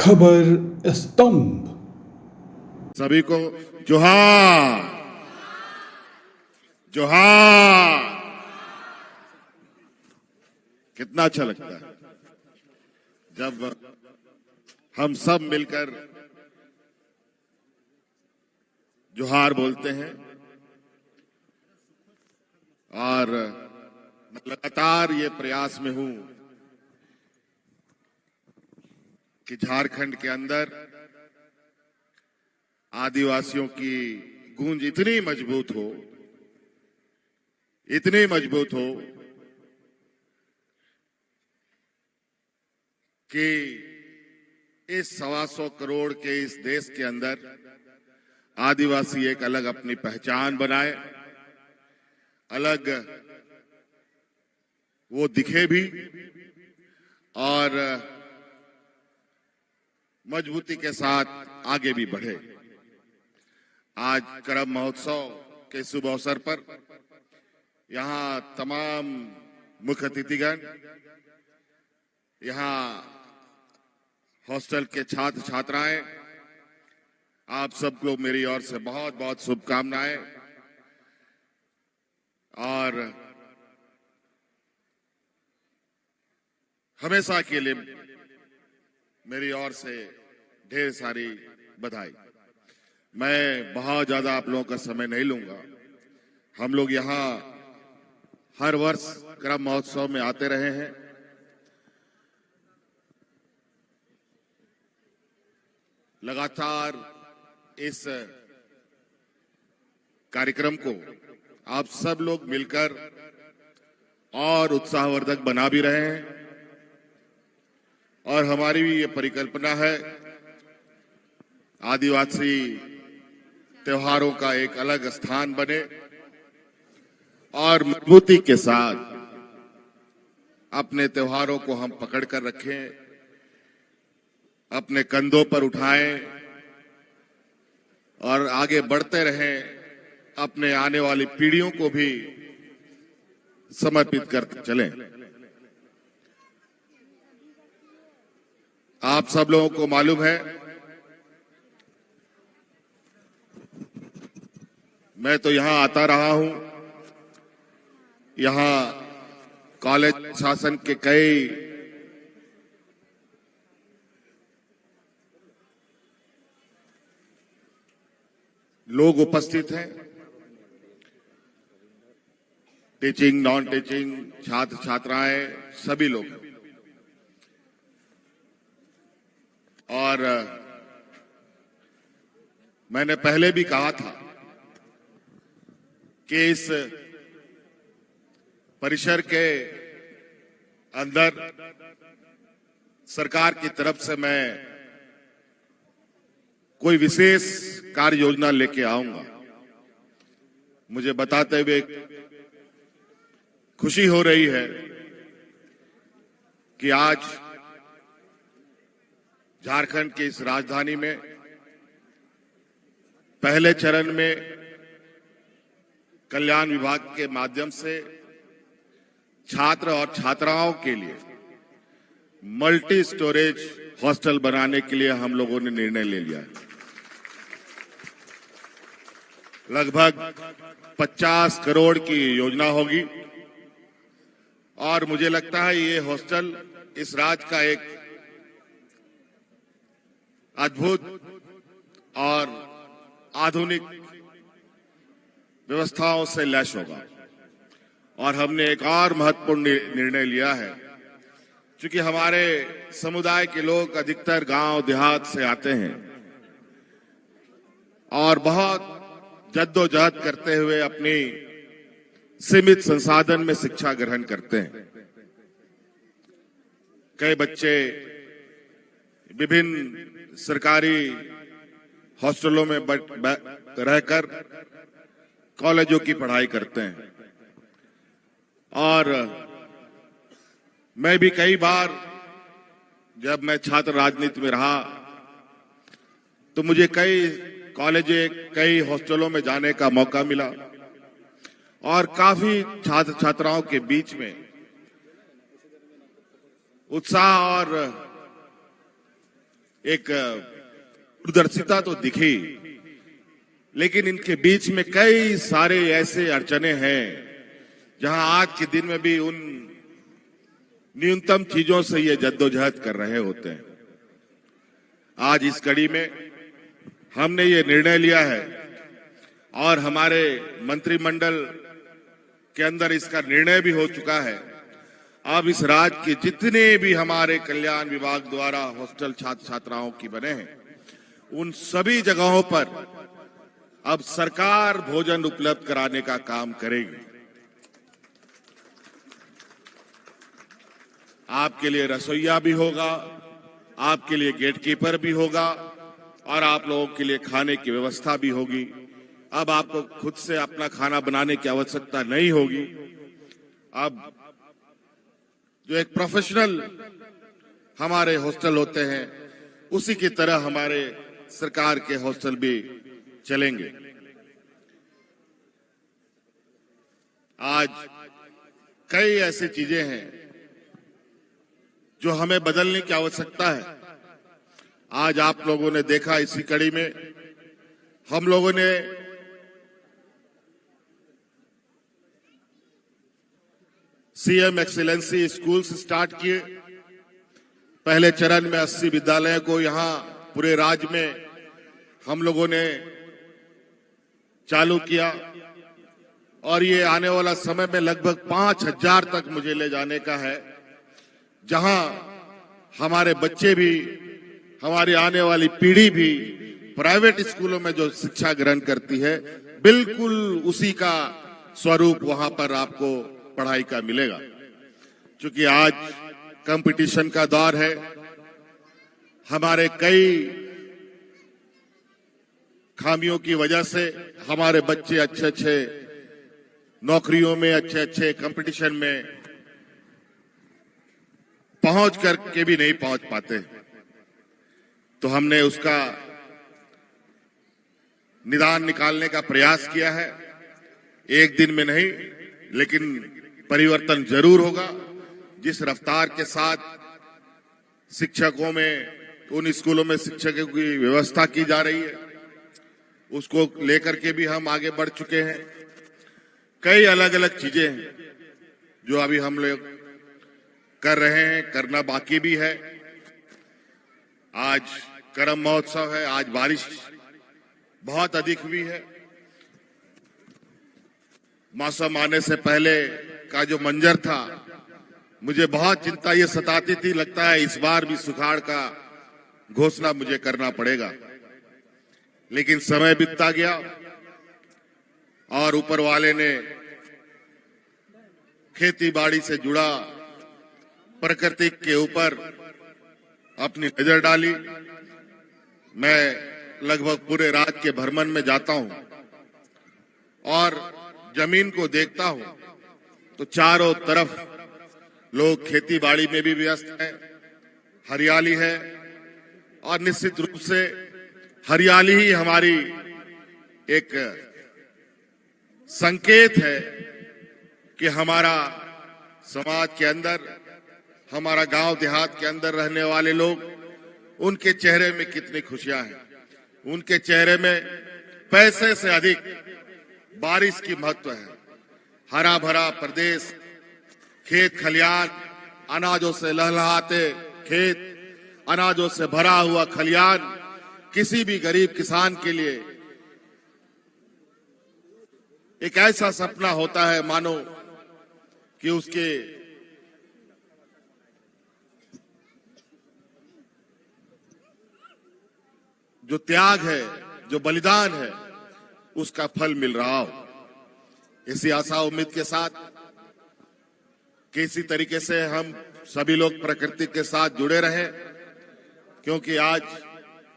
खबर स्तंभ। सभी को जोहार जोहार। कितना अच्छा लगता है जब हम सब मिलकर जोहार बोलते हैं। और मैं लगातार ये प्रयास में हूं कि झारखंड के अंदर आदिवासियों की गूंज इतनी मजबूत हो कि इस 125 करोड़ के इस देश के अंदर आदिवासी एक अलग अपनी पहचान बनाए, अलग वो दिखे भी और मजबूती के साथ आगे भी बढ़े। आज करम महोत्सव के शुभ अवसर पर यहाँ तमाम मुख्य अतिथिगण, यहाँ हॉस्टल के छात्र छात्राएं, आप सबको मेरी ओर से बहुत बहुत शुभकामनाएं। और हमेशा के लिए मेरी ओर से ढेर सारी बधाई। मैं बहुत ज्यादा आप लोगों का समय नहीं लूंगा। हम लोग यहाँ हर वर्ष करम महोत्सव में आते रहे हैं। लगातार इस कार्यक्रम को आप सब लोग मिलकर और उत्साहवर्धक बना भी रहे हैं। और हमारी भी ये परिकल्पना है आदिवासी त्योहारों का एक अलग स्थान बने और मजबूती के साथ अपने त्योहारों को हम पकड़ कर रखें, अपने कंधों पर उठाएं और आगे बढ़ते रहें, अपने आने वाली पीढ़ियों को भी समर्पित करते चलें। आप सब लोगों को मालूम है, मैं तो यहां आता रहा हूं। यहां कॉलेज शासन के कई लोग उपस्थित हैं, टीचिंग, नॉन टीचिंग, छात्र छात्राएं, सभी लोग। और मैंने पहले भी कहा था कि इस परिसर के अंदर सरकार की तरफ से मैं कोई विशेष कार्य योजना लेके आऊंगा। मुझे बताते हुए खुशी हो रही है कि आज झारखंड की इस राजधानी में पहले चरण में कल्याण विभाग के माध्यम से छात्र और छात्राओं के लिए मल्टी स्टोरेज हॉस्टल बनाने के लिए हम लोगों ने निर्णय ले लिया है। लगभग 50 करोड़ की योजना होगी और मुझे लगता है ये हॉस्टल इस राज्य का एक अद्भुत और आधुनिक व्यवस्थाओं से लैस होगा। और हमने एक और महत्वपूर्ण निर्णय लिया है, क्योंकि हमारे समुदाय के लोग अधिकतर गांव देहात से आते हैं और बहुत जद्दोजहद करते हुए अपनी सीमित संसाधन में शिक्षा ग्रहण करते हैं। कई बच्चे विभिन्न सरकारी हॉस्टलों में रहकर कॉलेजों की पढ़ाई करते हैं। और मैं भी कई बार जब मैं छात्र राजनीति में रहा तो मुझे कई कॉलेज, कई हॉस्टलों में जाने का मौका मिला और काफी छात्र छात्राओं के बीच में उत्साह और एक दूरदर्शिता तो दिखी, लेकिन इनके बीच में कई सारे ऐसे अड़चने हैं जहां आज के दिन में भी उन न्यूनतम चीजों से ये जद्दोजहद कर रहे होते हैं। आज इस कड़ी में हमने ये निर्णय लिया है और हमारे मंत्रिमंडल के अंदर इसका निर्णय भी हो चुका है। अब इस राज्य के जितने भी हमारे कल्याण विभाग द्वारा हॉस्टल छात्र छात्राओं की बने हैं, उन सभी जगहों पर अब सरकार भोजन उपलब्ध कराने का काम करेगी। आपके लिए रसोइया भी होगा, आपके लिए गेटकीपर भी होगा और आप लोगों के लिए खाने की व्यवस्था भी होगी। अब आपको खुद से अपना खाना बनाने की आवश्यकता नहीं होगी। अब जो एक प्रोफेशनल हमारे हॉस्टल होते हैं, उसी की तरह हमारे सरकार के हॉस्टल भी चलेंगे। आज कई ऐसी चीजें हैं जो हमें बदलने की आवश्यकता है। आज आप लोगों ने देखा, इसी कड़ी में हम लोगों ने सीएम एक्सीलेंसी स्कूल्स स्टार्ट किए। पहले चरण में 80 विद्यालयों को यहां पूरे राज्य में हम लोगों ने चालू किया और ये आने वाला समय में लगभग 5000 तक मुझे ले जाने का है, जहां हमारे बच्चे भी, हमारी आने वाली पीढ़ी भी प्राइवेट स्कूलों में जो शिक्षा ग्रहण करती है, बिल्कुल उसी का स्वरूप वहां पर आपको पढ़ाई का मिलेगा। क्योंकि आज कंपटीशन का दौर है, हमारे कई खामियों की वजह से हमारे बच्चे अच्छे अच्छे नौकरियों में, अच्छे अच्छे कंपटीशन में पहुंच करके भी नहीं पहुंच पाते। तो हमने उसका निदान निकालने का प्रयास किया है। एक दिन में नहीं, लेकिन परिवर्तन जरूर होगा। जिस रफ्तार के साथ शिक्षकों में, उन स्कूलों में शिक्षकों की व्यवस्था की जा रही है, उसको लेकर के भी हम आगे बढ़ चुके हैं। कई अलग अलग चीजें हैं जो अभी हम लोग कर रहे हैं, करना बाकी भी है। आज करम महोत्सव है, आज बारिश बहुत अधिक हुई है। मौसम आने से पहले का जो मंजर था, मुझे बहुत चिंता ये सताती थी, लगता है इस बार भी सुखाड़ का घोषणा मुझे करना पड़ेगा। लेकिन समय बीतता गया और ऊपर वाले ने खेती बाड़ी से जुड़ा प्रकृति के ऊपर अपनी नजर डाली। मैं लगभग पूरे राज्य के भ्रमण में जाता हूं और जमीन को देखता हूं तो चारों तरफ लोग खेती बाड़ी में भी व्यस्त हैं, हरियाली है। और निश्चित रूप से हरियाली ही हमारी एक संकेत है कि हमारा समाज के अंदर, हमारा गांव देहात के अंदर रहने वाले लोग, उनके चेहरे में कितनी खुशियां हैं। उनके चेहरे में पैसे से अधिक बारिश की महत्व है। हरा भरा प्रदेश, खेत खलियान, अनाजों से लहलहाते खेत, अनाजों से भरा हुआ खलियान किसी भी गरीब किसान के लिए एक ऐसा सपना होता है मानो कि उसके जो त्याग है, जो बलिदान है, उसका फल मिल रहा हो। इसी आशा उम्मीद के साथ कि इसी तरीके से हम सभी लोग प्रकृति के साथ जुड़े रहें, क्योंकि आज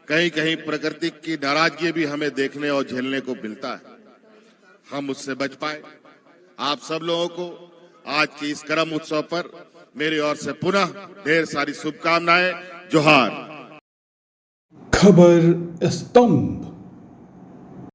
कहीं कहीं प्रकृति की नाराजगी भी हमें देखने और झेलने को मिलता है। हम उससे बच पाए। आप सब लोगों को आज की इस करम उत्सव पर मेरी ओर से पुनः ढेर सारी शुभकामनाएं। जोहार। खबर स्तंभ।